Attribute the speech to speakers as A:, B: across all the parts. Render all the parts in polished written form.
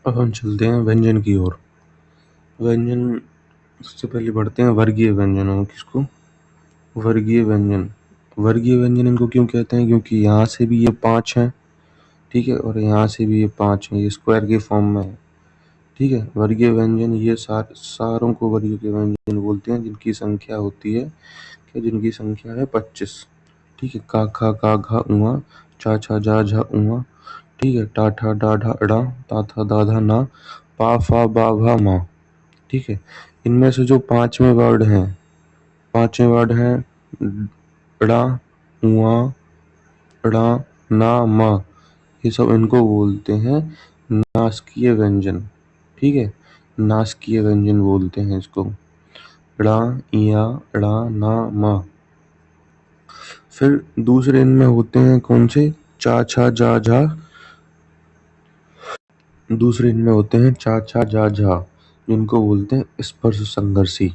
A: अब हम चलते हैं व्यंजन की ओर। व्यंजन सबसे पहले बढ़ते हैं वर्गीय व्यंजनों। किसको? वर्गीय व्यंजन। वर्गीय व्यंजन इनको क्यों कहते हैं? क्योंकि यहाँ से भी ये 5 हैं, ठीक है, और यहाँ से भी ये 5 हैं, ये स्क्वायर के फॉर्म में है, ठीक है। वर्गीय व्यंजन ये सारों को वर्गीय व्यंजन बोलते हैं जिनकी संख्या होती है, जिनकी संख्या है 25, ठीक है। का खा का घा उआ, चा छा जा झा उआ, ठीक है। टा ठा डा ढा अड़ा, ता था दा धा ना, पा फा बा भा मा, ठीक है। इनमें से जो पांचवें वर्ड हैं ड़ा, उआ, अड़ा, ना, मा, ये सब इनको बोलते हैं नासकीय व्यंजन, ठीक है। नासकीय व्यंजन बोलते हैं इसको। ड़ा, इया, अड़ा, ना, मा। फिर दूसरे इनमें होते हैं कौन से? चा छा जा झा। दूसरे इनमें होते हैं चा छा जा झा, जिनको बोलते हैं स्पर्श संघर्षी।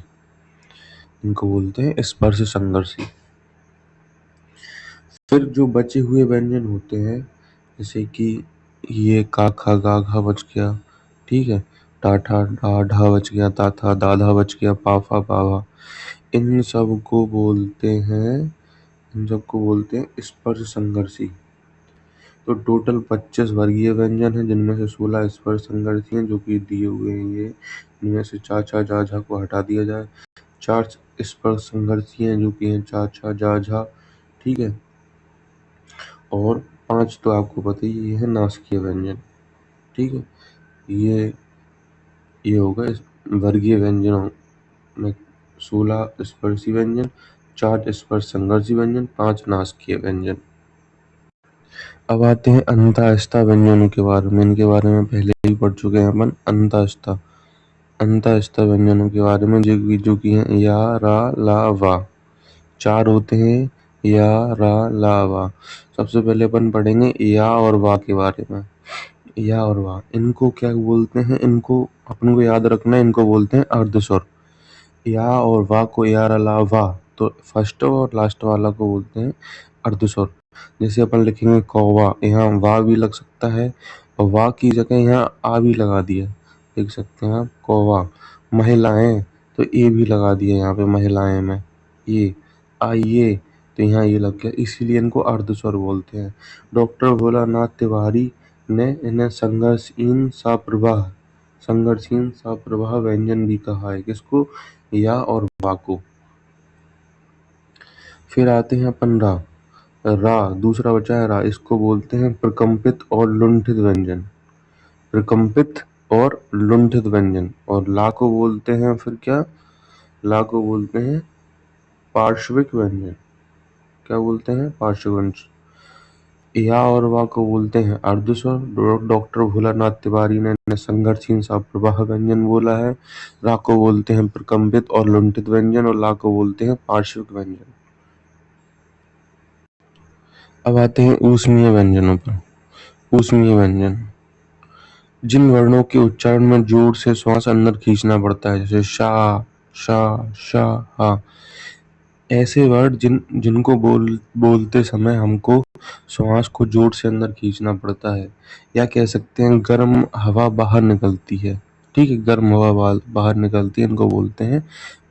A: इनको बोलते हैं स्पर्श संघर्षी। फिर जो बचे हुए व्यंजन होते हैं, जैसे कि ये का खा गा घा बच गया, ठीक है। टा ठा डा ढा बच गया, ता था दा धा बच गया, पा फा पा भा। इन सबको बोलते हैं स्पर्श संघर्षी। तो टोटल 25 वर्गीय व्यंजन हैं, जिनमें से 16 स्पर्श संघर्षी हैं, जो कि दिए हुए हैं ये। इनमें से चा छा जा झा को हटा दिया जाए। 4 स्पर्श संघर्षी हैं, जो कि हैं चा छा जा झा, ठीक है। और 5 तो आपको पता ही है, ये है नासकीय व्यंजन, ठीक है। ये होगा इस वर्गीय व्यंजनों में 16 स्पर्शी व्यंजन, 4 स्पर्श संघर्षी व्यंजन, 5 नासकीय व्यंजन। अब आते हैं अंतःस्था व्यंजनों के बारे में। इनके बारे में पहले ही पढ़ चुके हैं अपन। अंतःस्था व्यंजनों के बारे में जो कि हैं या, रा, ला, वा। 4 होते हैं या, रा, ला, वा। सबसे पहले अपन पढ़ेंगे या और वा के बारे में। या और वा, इनको क्या बोलते हैं? इनको अपन को याद रखना है, इनको बोलते हैं अर्धस्वर। या और वा को या, रा, ला, वा, तो फर्स्ट और लास्ट वाला को बोलते हैं अर्धस्वर। जैसे अपन लिखेंगे कौवा, यहाँ वा भी लग सकता है और वा की जगह यहाँ आ भी लगा दिया, देख सकते हैं आप, कौवा। महिलाएं, तो ए भी लगा दिया यहाँ पे महिलाएं में, ये आइए, तो यहाँ ये लग गया, इसीलिए इनको अर्धस्वर बोलते हैं। डॉक्टर भोलानाथ तिवारी ने इन्हें संघर्षहीन साप्रवाह व्यंजन भी कहा है। किसको? या और वा को। फिर आते हैं अपन रा, दूसरा बचा है रा, इसको बोलते हैं प्रकंपित और लुंठित व्यंजन। प्रकंपित और लुंठित व्यंजन। और ला को बोलते हैं फिर क्या? ला को बोलते हैं पार्श्विक व्यंजन। क्या बोलते हैं? पार्श्विक व्यंजन। या और वा को बोलते हैं अर्धस्वर। डॉक्टर भोलानाथ तिवारी ने संघर्षहीन साप्रवाह व्यंजन बोला है। रा को बोलते हैं प्रकंपित और लुंठित व्यंजन, और ला को बोलते हैं पार्श्विक व्यंजन। अब आते हैं ऊष्मीय व्यंजनों पर। ऊष्मीय व्यंजन, जिन वर्णों के उच्चारण में जोर से श्वास अंदर खींचना पड़ता है, जैसे शा, शा, शा, हा। ऐसे वर्ड जिनको बोलते समय हमको श्वास को जोर से अंदर खींचना पड़ता है, या कह सकते हैं गर्म हवा बाहर निकलती है, ठीक है, गर्म हवा बाहर निकलती है, इनको बोलते हैं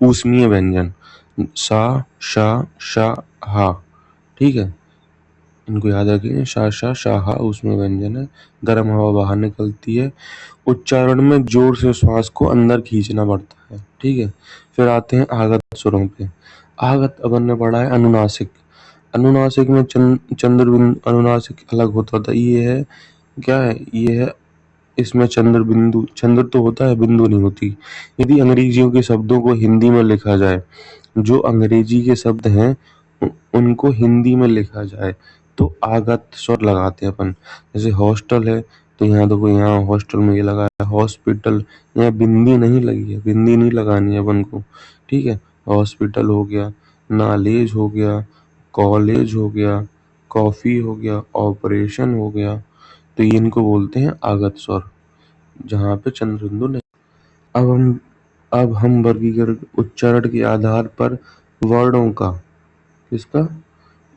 A: ऊष्मीय व्यंजन। सा, शा, शा, हा, ठीक है, इनको याद रखिए। शा, शा, शा, हा ऊष्मीय व्यंजन है, गर्म हवा बाहर निकलती है, उच्चारण में जोर से श्वास को अंदर खींचना पड़ता है, ठीक है। फिर आते हैं आगत स्वरों पे। आगत अपन ने पढ़ा है अनुनासिक। अनुनासिक में चंद्र बिंदु, अनुनासिक अलग होता था, ये है क्या है? ये है, इसमें चंद्र बिंदु, चंद्र तो होता है, बिंदु नहीं होती। यदि अंग्रेजियों के शब्दों को हिंदी में लिखा जाए, जो अंग्रेजी के शब्द हैं उनको हिंदी में लिखा जाए, तो आगत स्वर लगाते हैं अपन। जैसे हॉस्टल है, तो यहाँ देखो, यहाँ हॉस्टल में ये लगा है। हॉस्पिटल, यहाँ बिंदी नहीं लगी है, बिंदी नहीं लगानी है अपन को, ठीक है। हॉस्पिटल हो गया, नॉलेज हो गया, कॉलेज हो गया, कॉफी हो गया, ऑपरेशन हो गया, तो ये इनको बोलते हैं आगत स्वर, जहाँ पे चंद्र बिंदु नहीं। अब हम वर्गीकरण उच्चारण के आधार पर वर्णों का, किसका?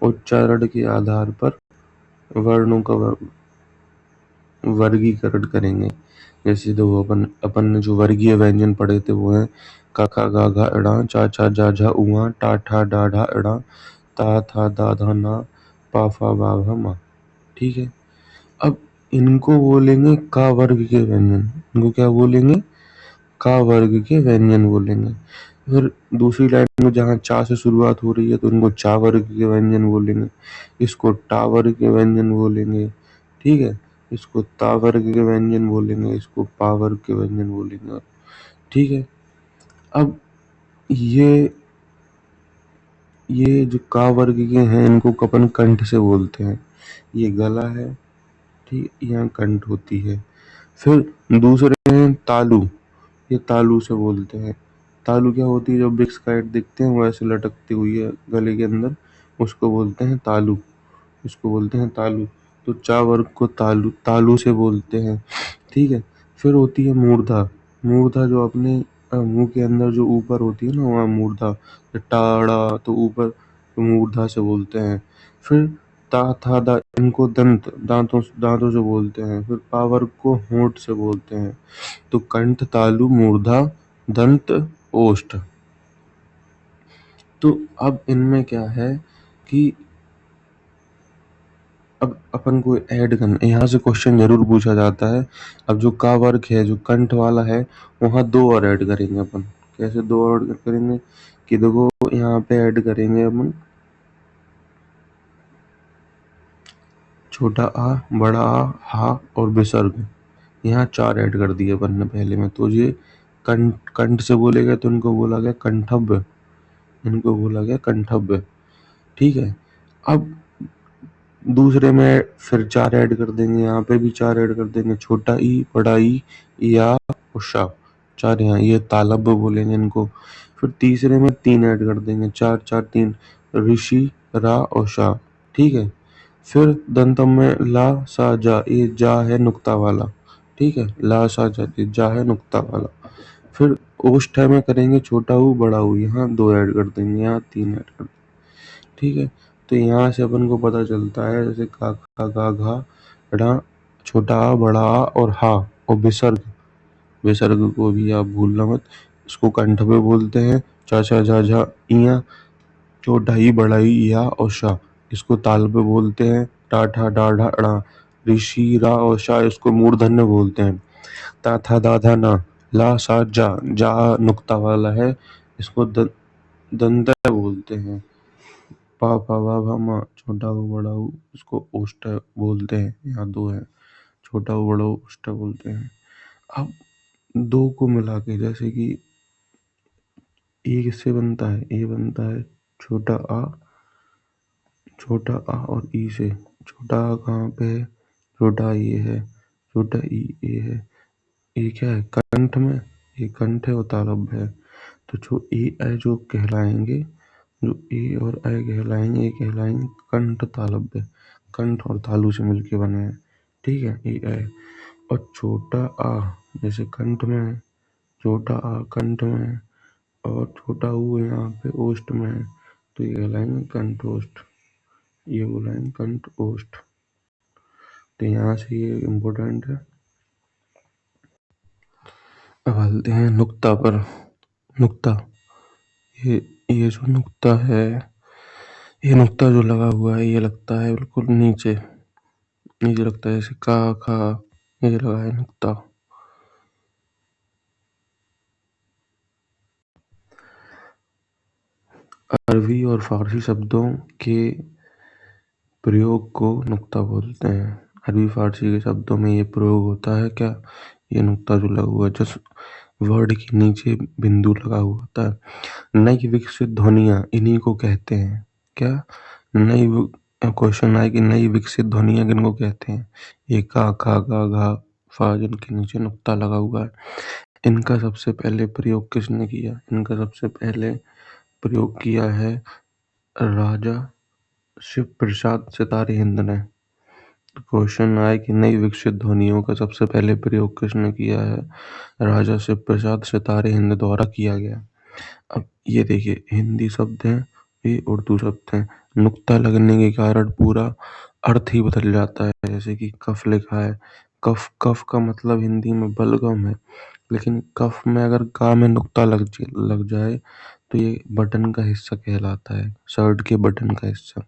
A: उच्चारण के आधार पर वर्णों का वर्गीकरण करेंगे। जैसे तो अपन अपन ने जो वर्गीय व्यंजन पढ़े थे वो है का खा गा घा अड़ा चा चा जा झा उआ टा ठा डा ढा अड़ा ता था दा धा ना पा फा बा भा मा। ठीक है, अब इनको बोलेंगे का वर्ग के व्यंजन। इनको क्या बोलेंगे? का वर्ग के व्यंजन बोलेंगे। फिर दूसरी लाइन में जहाँ चा से शुरुआत हो रही है तो इनको चा वर्ग के व्यंजन बोलेंगे, इसको टा वर्ग के व्यंजन बोलेंगे। ठीक है, इसको ता वर्ग के व्यंजन बोलेंगे, इसको पा वर्ग के व्यंजन बोलेंगे। ठीक है, अब ये जो का वर्ग के हैं इनको अपन कंठ से बोलते हैं। ये गला है, ठीक, यहाँ कंठ होती है। फिर दूसरे हैं तालु, ये तालु से बोलते हैं। तालु क्या होती है? जो बिक्स काइट दिखते हैं वो ऐसे लटकती हुई है गले के अंदर, उसको बोलते हैं तालु, इसको बोलते हैं तालु। तो चा वर्ग को तालु तालु से बोलते हैं। ठीक है, फिर होती है मूर्धा। मूर्धा जो अपने मुंह के अंदर जो ऊपर होती है ना, वहाँ मूर्धा। टाड़ा तो ऊपर, तो मूर्धा से बोलते हैं। फिर ता था दा इनको दांतों से बोलते हैं। फिर पा वर्ग को होंठ से बोलते हैं। तो कंठ, तालु, मूर्धा, दंत, ओष्ठ। तो अब इनमें क्या है कि अब अपन को ऐड करना, यहाँ से क्वेश्चन जरूर पूछा जाता है। अब जो का वर्ग है, जो कंठ वाला है, वहाँ दो और ऐड करेंगे अपन। कैसे दो और ऐड करेंगे कि देखो यहाँ पे ऐड करेंगे अपन छोटा आ, बड़ा आ, हा और विसर्ग। यहाँ चार ऐड कर दिए अपन ने पहले में। तो ये कंठ कंठ से बोले गए तो इनको बोला गया कंठव्य, इनको बोला गया कंठव्य। ठीक है, अब दूसरे में फिर चार ऐड कर देंगे, यहाँ पे भी चार ऐड कर देंगे, छोटा ई, बड़ा ई, या और शा। चार यहाँ, ये तालव्य बोलेंगे इनको। फिर तीसरे में तीन ऐड कर देंगे, चार चार तीन, ऋषि, रा और शा। ठीक है, फिर दंतम में ला सा जा, ये जा है नुक्ता वाला। ठीक है, ला सा जा, ये जा है नुक्ता वाला। फिर ओष्ठ में करेंगे छोटा ऊ, बड़ा ऊ, यहाँ दो ऐड कर देंगे, यहाँ तीन ऐड कर। ठीक है, तो यहाँ से अपन को पता चलता है जैसे का खा गा घा ड़ा, छोटा आ, बड़ा आ और हा और विसर्ग। विसर्ग को भी आप भूलना मत, इसको कंठ पे बोलते हैं। चा चा झा झा इया, छोटा ई, बड़ा ई, या और शा, इसको ताल पे बोलते हैं। टा ठा डा ढा अड़ा, ऋषि, रा और शा, इसको मूर्धन्य बोलते हैं। ता था दा धा ना, ला सा जा, जा नुक्ता वाला है, इसको दंत बोलते हैं। पा फा बा भा मा, छोटा ऊ, बड़ा ऊ, इसको ओष्ठ बोलते हैं। यहाँ दो है, छोटा ऊ, बड़ा ऊ, ओष्ठ बोलते हैं। अब दो को मिला के, जैसे कि ये किससे बनता है? ये बनता है छोटा आ और ई से। छोटा आ कहाँ पे है? छोटा ये है, छोटा ई ये है। ये क्या है? कंठ में, ये कंठ है और तालव्य है। तो जो ई आई जो कहलाएंगे, जो ए और ऐ कहलाएंगे, ये कहलाएंगे कंठ तालव्य। कंठ और तालु से मिलके बने हैं। ठीक है, ए ऐ। और छोटा आ जैसे कंठ में है, छोटा आ कंठ में है, और छोटा ऊ यहाँ पे ओष्ठ में है, तो ये कहलाएंगे कंठोष्ठ। ये बोलाएंगे कंठ ओष्ठ। तो यहाँ से ये इम्पोर्टेंट है। अब आते हैं नुक्ता पर। नुक्ता, ये जो नुक्ता है, ये नुक्ता जो लगा हुआ है, ये लगता है बिल्कुल नीचे, नीचे लगता है। जैसे का खा, ये लगा है नुक्ता। अरबी और फारसी शब्दों के प्रयोग को नुक्ता बोलते हैं। अरबी फारसी के शब्दों में ये प्रयोग होता है क्या? ये नुक्ता जो लगा हुआ है, जिस वर्ड के नीचे बिंदु लगा हुआ होता है। नई विकसित ध्वनियाँ इन्हीं को कहते हैं। क्या? नई क्वेश्चन आए कि नई विकसित ध्वनियाँ किनको कहते हैं? ये का खा गा घा फा, जिनके नीचे नुक्ता लगा हुआ है। इनका सबसे पहले प्रयोग किसने किया? इनका सबसे पहले प्रयोग किया है राजा शिव प्रसाद सितारे हिंद ने। क्वेश्चन आए कि नई विकसित ध्वनियों का सबसे पहले प्रयोग किसने किया है? राजा शिव प्रसाद सितारे हिंद द्वारा किया गया। अब ये देखिए, हिंदी शब्द है, ये उर्दू शब्द है। नुक्ता लगने के कारण पूरा अर्थ ही बदल जाता है। जैसे कि कफ लिखा है, कफ, कफ का मतलब हिंदी में बलगम है, लेकिन कफ में अगर का में नुक्ता लग जाए तो ये बटन का हिस्सा कहलाता है, शर्ट के बटन का हिस्सा।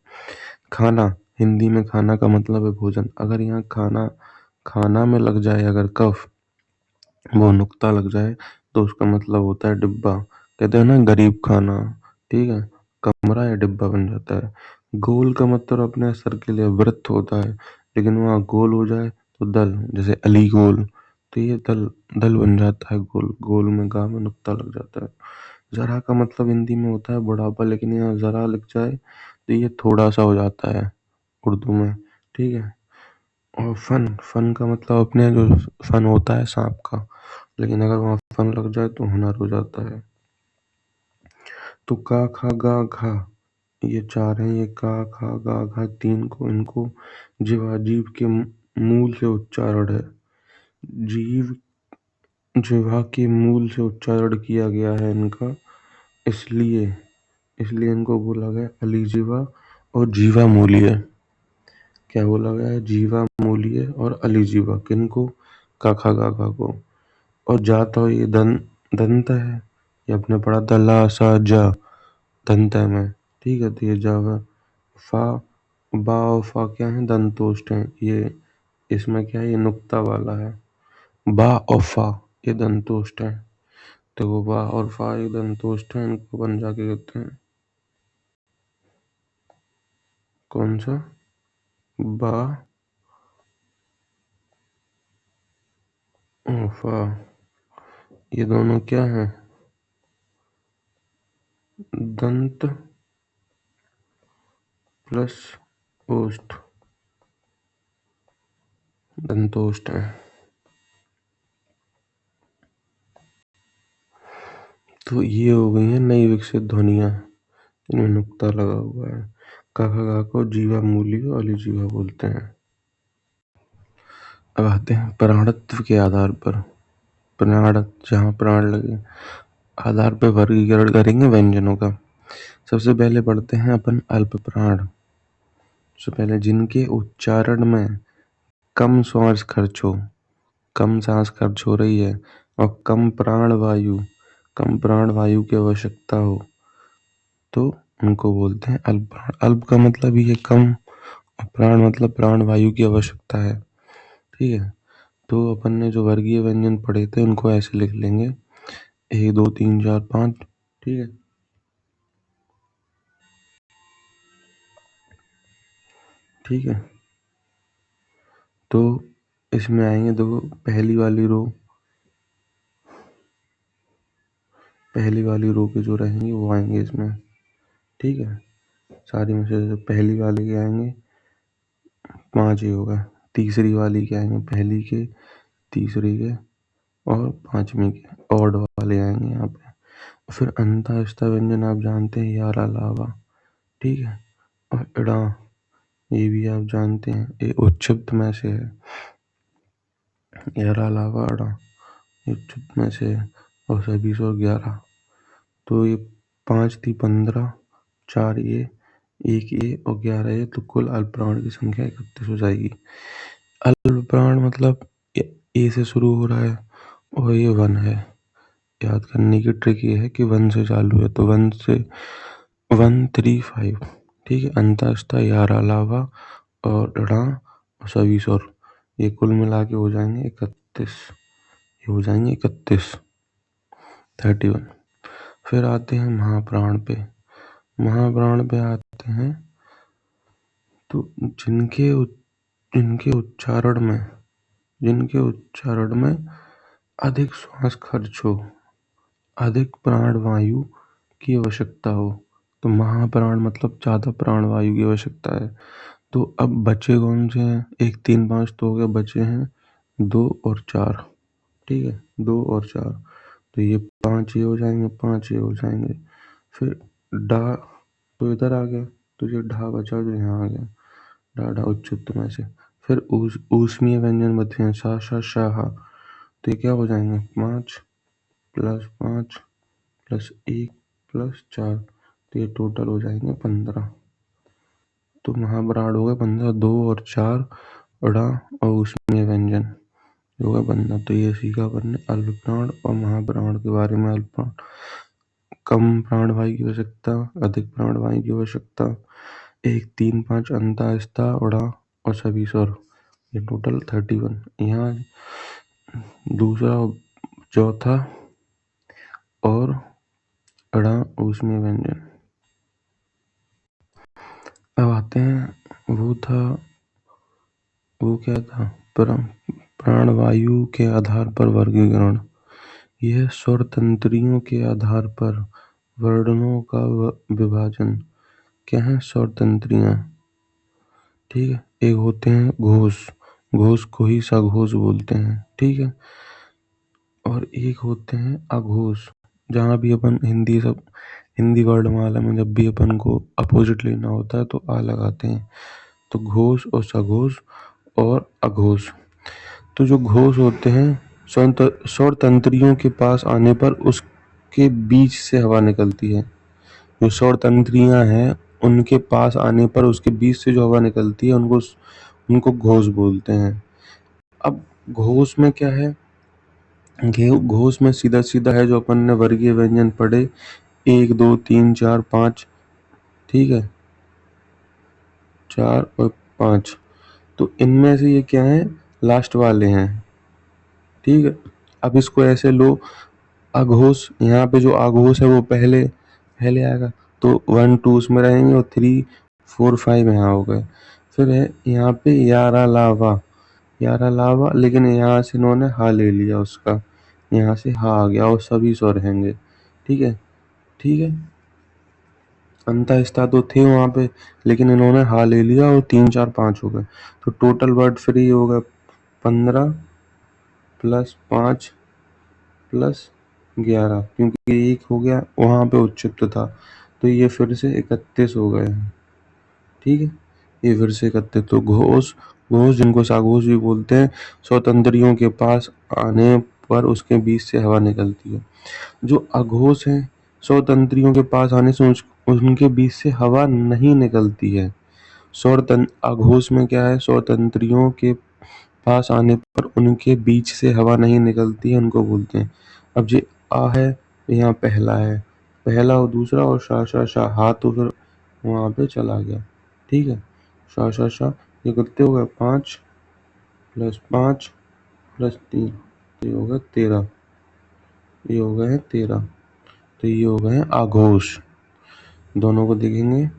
A: खाना, हिंदी में खाना का मतलब है भोजन। अगर यहाँ खाना, खाना में लग जाए अगर कफ, वो नुक्ता लग जाए, तो उसका मतलब होता है डिब्बा। कहते हैं ना गरीब खाना, ठीक है, कमरा या डिब्बा बन जाता है। गोल का मतलब अपने सर के लिए वृत्त होता है, लेकिन वहाँ गोल हो जाए तो दल, जैसे अली गोल, तो ये दल, दल बन जाता है गोल। गोल में गा में नुक्ता लग जाता है। जरा का मतलब हिंदी में होता है बुढ़ापा, लेकिन यहाँ जरा लिख जाए तो ये थोड़ा सा हो जाता है उर्दू में, ठीक है। और फन, फन का मतलब अपने जो फन होता है सांप का, लेकिन अगर वहाँ फन लग जाए तो हुनर हो जाता है। तो का खा गा घा, ये चार हैं, ये का खा गा घा तीन को, इनको जीवाजीव के मूल से उच्चारण है। जीव, जिह्वा के मूल से उच्चारण किया गया है इनका, इसलिए इसलिए इनको बोला गया अलीजीवा और जीवा मूलीय। क्या बोला गया है? जीवा मूलीय और अलीजीवा, किनको? काखा गागा को। और जा तो ये दंत है, ये अपने पढ़ा था ला सा जा, दंत है में, ठीक है, तो ये जावा। फा, बा और फा क्या है? दंतोष्ठ है ये, इसमें क्या है? ये नुक्ता वाला है। बा और फा ये दंतोष्ठ है, तो वो बा और फा ये दंतोष्ठ है, इनको बन जाके कहते हैं कौन सा? बा और फा, ये दोनों क्या है? दंत प्लस ओष्ठ, दंतोष्ठ है। तो ये हो गई है नई विकसित ध्वनियां, इनमें नुक्ता लगा हुआ है। काका का को जीवा मूली और अलीजीवा बोलते हैं। अब आते हैं प्राणत्व के आधार पर, प्राण, जहाँ प्राण लगे, आधार पर वर्गीकरण करेंगे व्यंजनों का। सबसे पहले पढ़ते हैं अपन अल्प प्राण। सबसे पहले जिनके उच्चारण में कम श्वास खर्च हो, कम सांस खर्च हो रही है, और कम प्राण वायु, कम प्राण वायु की आवश्यकता हो, तो उनको बोलते हैं अल्प प्राण। अल्प का मतलब ये कम, और प्राण मतलब प्राण वायु की आवश्यकता है, ठीक है। तो अपन ने जो वर्गीय व्यंजन पढ़े थे उनको ऐसे लिख लेंगे, 1 2 3 4 5, ठीक है। ठीक है, तो इसमें आएंगे देखो, पहली वाली रो के जो रहेंगे वो आएंगे इसमें, ठीक है। सारी में से जो पहली वाले के आएंगे 5 ही होगा, तीसरी वाली के आएंगे पहली के, तीसरी के और पांचवी के, ऑड वाले आएंगे यहाँ पे। फिर अंतःस्थ व्यंजन आप जानते हैं, यारा लावा, ठीक है। और इड़ा, ये भी आप जानते हैं, ये उच्चब्द में से है, यारा लावा अड़ा, ये उच्चब्द में से है। और सभी 111, तो ये 5 थी 15, 4 ये, 1 ये और 11 ये, तो कुल अल्प प्राण की संख्या 31 हो जाएगी। अल्प प्राण मतलब ए से शुरू हो रहा है और ये 1 है। याद करने की ट्रिक ये है कि 1 से चालू है, तो 1 से 135, ठीक है। अंतःस्थ, यारा लावा और ड़ा और सभी स्वर, ये कुल मिला के हो जाएंगे 31, ये हो जाएंगे 31, 31। फिर आते हैं महाप्राण पे। महाप्राण पे आते हैं तो जिनके उच्चारण में, जिनके उच्चारण में अधिक श्वास खर्च हो, अधिक प्राण वायु की आवश्यकता हो, तो महाप्राण मतलब ज्यादा प्राण वायु की आवश्यकता है। तो अब बचे कौन से हैं? 1 3 5 तो हो गए, बचे हैं 2 और 4, ठीक है, 2 और 4, तो ये 5 ये हो जाएंगे, 5 ये हो जाएंगे। फिर डा तो इधर आ गया, तो ये ढा बचा जो यहाँ आ गया, डा ढा उच्चुत में से। फिर ऊष्मीय व्यंजन बचे हैं सा सा शाह, तो ये क्या हो जाएंगे? 5 प्लस 5 प्लस 1 प्लस 4, तो ये टोटल हो जाएंगे 15। तो महाप्राण हो गए 15, 2 और 4 अड़ा और ऊष्मीय व्यंजन। जो है बनना। तो ये सीखा अपन ने अल्प प्राण और महाप्राण के बारे में। अल्प प्राण कम प्राणवायु की आवश्यकता, अधिक प्राणवायु की आवश्यकता, 1, 3, 5 अंता, आस्ता, उड़ा और सभी स्वर, ये टोटल 31। यहाँ दूसरा चौथा और अड़ा ऊष्मीय व्यंजन। अब आते हैं वो क्या था, प्राणवायु के आधार पर वर्गीकरण। यह स्वर तंत्रियों के आधार पर वर्णों का विभाजन। क्या है स्वर तंत्रियां? ठीक है, एक होते हैं घोष, घोष को ही सघोष बोलते हैं, ठीक है। और एक होते हैं अघोष। जहाँ भी अपन हिंदी वर्णमाला में जब भी अपन को अपोजिट लेना होता है तो आ लगाते हैं। तो घोष और सघोष और अघोष। तो जो घोष होते हैं, स्वर तंत्रियों के पास आने पर उसके बीच से हवा निकलती है। जो स्वर तंत्रियां हैं उनके पास आने पर उसके बीच से जो हवा निकलती है उनको घोष बोलते हैं। अब घोष में क्या है, घोष में सीधा सीधा है जो अपन ने वर्गीय व्यंजन पढ़े, 1, 2, 3, 4, 5, ठीक है, 4 और 5। तो इनमें से ये क्या है, लास्ट वाले हैं, ठीक है। अब इसको ऐसे लो, अघोष, यहाँ पे जो अघोष है वो पहले पहले आएगा, तो 1, 2 उसमें रहेंगे और 3, 4, 5 यहाँ हो गए। फिर है यहाँ पे यारा लावा, यारा लावा, लेकिन यहाँ से इन्होंने हा ले लिया, उसका यहाँ से हा आ गया और सभी स्वर रहेंगे, ठीक है, ठीक है। अंतःस्था तो थे वहाँ पे, लेकिन इन्होंने हा ले लिया और 3, 4, 5 हो गए। तो टोटल वर्ड फ्री हो गए 15 प्लस 5 प्लस 11, क्योंकि एक हो गया वहाँ पे उच्चित था, तो ये फिर से 31 हो गए हैं, ठीक है। ये फिर से 31। तो घोष, घोष जिनको साघोष भी बोलते हैं, स्वतंत्रियों के पास आने पर उसके बीच से हवा निकलती है। जो अघोष है, स्वतंत्रियों के पास आने से उनके बीच से हवा नहीं निकलती है। अघोष में क्या है, स्वतंत्रियों के पास आने पर उनके बीच से हवा नहीं निकलती है, उनको बोलते हैं। अब जो आ है, यहाँ पहला है, पहला और दूसरा, और शा शा शा, हा तो फिर वहाँ पे चला गया, ठीक है। शा शा शा, ये कितने हो गए, 5 प्लस 5 प्लस 3, ये हो गए 13, ये हो गए हैं 13। तो ये हो गए हैं आघोष। दोनों को देखेंगे,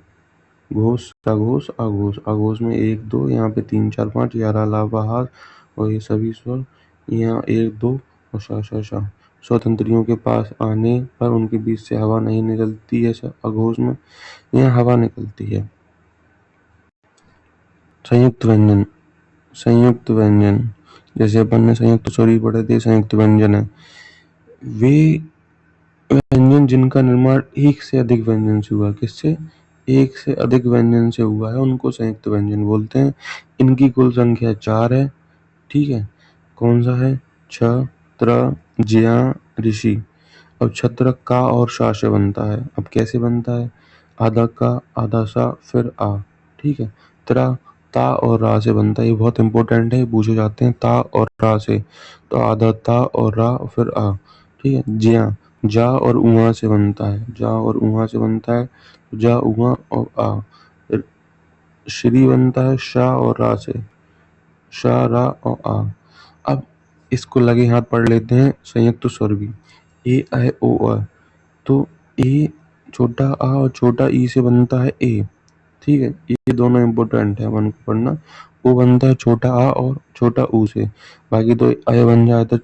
A: घोष सघोष आघोष। आघोष में 1, 2, यहाँ पे 3, 4, 5, यारा लावा हार और ये सभी स्वर, यहाँ 1, 2 और शा शा शा। स्वतंत्रियों के पास आने पर उनके बीच से हवा नहीं निकलती है, अघोष में यहाँ हवा निकलती है। संयुक्त व्यंजन, संयुक्त व्यंजन, जैसे अपन ने संयुक्त स्वर ही पढ़े थे, संयुक्त व्यंजन है वे व्यंजन जिनका निर्माण एक से अधिक व्यंजन से हुआ। किससे? एक से अधिक व्यंजन से हुआ है, उनको संयुक्त व्यंजन बोलते हैं। इनकी कुल संख्या 4 है, ठीक है। कौन सा है? छ, त्र, ज्या, ऋषि। अब छत्र का और शा से बनता है। अब कैसे बनता है? आधा का, आधा सा, फिर आ, ठीक है। त्रा ता और रा से बनता है। ये बहुत इंपॉर्टेंट है, पूछे जाते हैं ता और रा से। तो आधा ता और रा फिर आ, ठीक है। ज्या, जा और उहा से बनता है, जा और उहा से बनता है, जा उहा और आ। श्री बनता है शा और रा से, शा रा और आ। अब इसको लगे हाथ पढ़ लेते हैं संयुक्त स्वर भी। ए ऐ ओ अ। तो ए छोटा आ और छोटा ई से बनता है ए, ठीक है। ये दोनों इम्पोर्टेंट है अपन को पढ़ना। ओ बनता है छोटा आ और छोटा ऊ से। बाकी तो अय बन जाए तो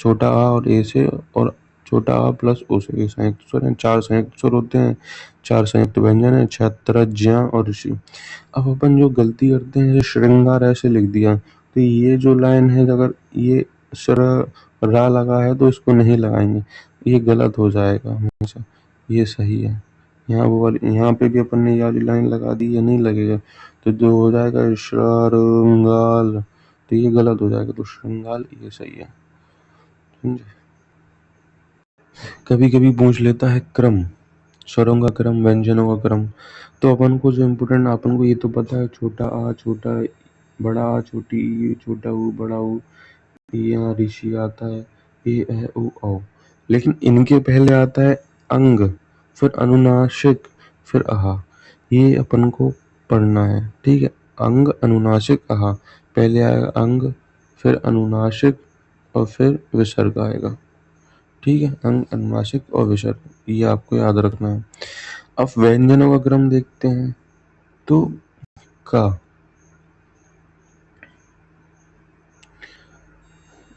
A: छोटा आ और ए से, और छोटा आ प्लस ओ से। ये संयुक्त स्वर हैं। 4 संयुक्त स्वर होते हैं, 4 संयुक्त व्यंजन है, छत्र, ज्या और ऋषि। अब अपन जो गलती करते हैं, जैसे श्रृंगार ऐसे लिख दिया, तो ये जो लाइन है, अगर ये श्र रा लगा है तो इसको नहीं लगाएंगे, ये गलत हो जाएगा हमेशा, ये सही है। यहाँ वो वाली, यहाँ पे भी अपन ने ये वाली लाइन लगा दी, ये नहीं लगेगा, तो जो हो जाएगा श्रृंगाल, तो ये गलत हो जाएगा, तो श्रृंगाल ये सही है, समझे। कभी कभी पूछ लेता है क्रम, स्वरों का क्रम, व्यंजनों का क्रम। तो अपन को जो इम्पोर्टेंट, अपन को ये तो पता है, छोटा आ, छोटा बड़ा आ, छोटी ई, छोटा ऊ, बड़ा ऊ, यहाँ ऋषि आता है, ए ऐ ओ औ। लेकिन इनके पहले आता है अंग, फिर अनुनासिक, फिर आहा। ये अपन को पढ़ना है, ठीक है। अंग, अनुनासिक, आहा। पहले आएगा अंग, फिर अनुनासिक और फिर विसर्ग आएगा, ठीक है। अंग, अनुनासिक और विसर्ग, ये आपको याद रखना है। अब व्यंजनों का क्रम देखते हैं तो का,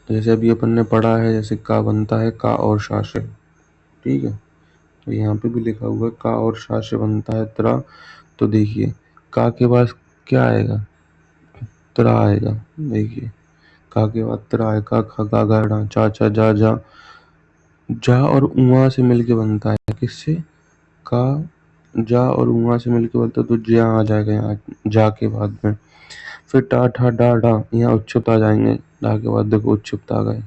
A: जैसे अभी अपन ने पढ़ा है, जैसे का बनता है का और शा से, ठीक है। तो यहाँ पे भी लिखा हुआ है का और शा से बनता है त्रा। तो देखिए का के बाद क्या आएगा, त्रा आएगा। देखिए का के बाद त्रा आएगा, खा गा गा डा चा चा जा जा। जा और उआ से मिलके बनता है, किससे, का, जा और उआ से मिलके बनता है तो ज्या आ जाएगा यहाँ जा के बाद में। फिर टा ठा डा डा, यहाँ उच्चत आ जाएंगे, डा के बाद देखो उच्चत आ गए,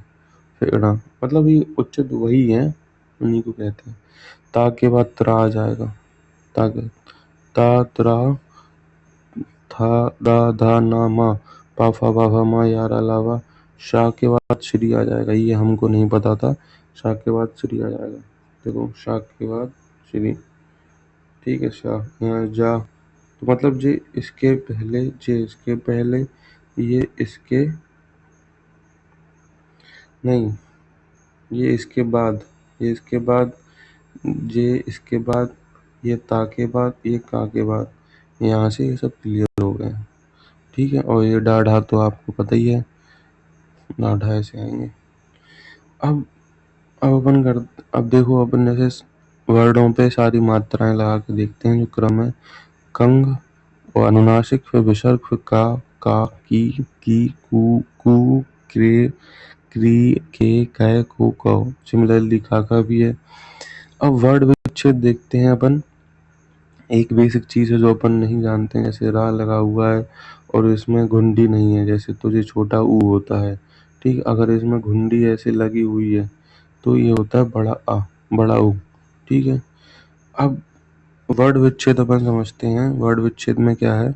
A: फिर ड़ा। मतलब ये उच्चत वही है, उन्हीं को कहते हैं। ता के बाद त्रा आ जाएगा, ता के ता त्रा था दा धा ना मा, पा फा बा भा मा यारा लावा। शाह के बाद श्री आ जाएगा, ये हमको नहीं पता था। शाह के बाद श्री आ जाएगा, देखो शाह के बाद श्री, ठीक है। शाह यहाँ जा, तो मतलब जे इसके पहले, जे इसके पहले, ये इसके नहीं, ये इसके बाद, ये इसके बाद, जे इसके बाद, ये ता के बाद, ये का के बाद। यहाँ से ये सब क्लियर हो गए, ठीक है। और ये डा ढा तो आपको पता ही है, डा ढा ऐसे आएंगे। अब अपन कर, अब देखो अपन जैसे वर्डों पे सारी मात्राएं लगा के देखते हैं जो क्रम है। कंग और अनुनासिक, फिर विसर्ग, फिर का, की, कू, क्रे, क्री, के, कै, को, कौ। सिमिलरली का भी है। अब वर्ड विच्छेद देखते हैं अपन। एक बेसिक चीज है जो अपन नहीं जानते हैं, जैसे रा लगा हुआ है और इसमें घुंडी नहीं है, जैसे तुझे छोटा ऊ होता है, ठीक। अगर इसमें घुंडी ऐसे लगी हुई है तो ये होता है बड़ा आ, बड़ा ऊ, ठीक है। अब वर्ड विच्छेद अपन समझते हैं। वर्ड विच्छेद में क्या है,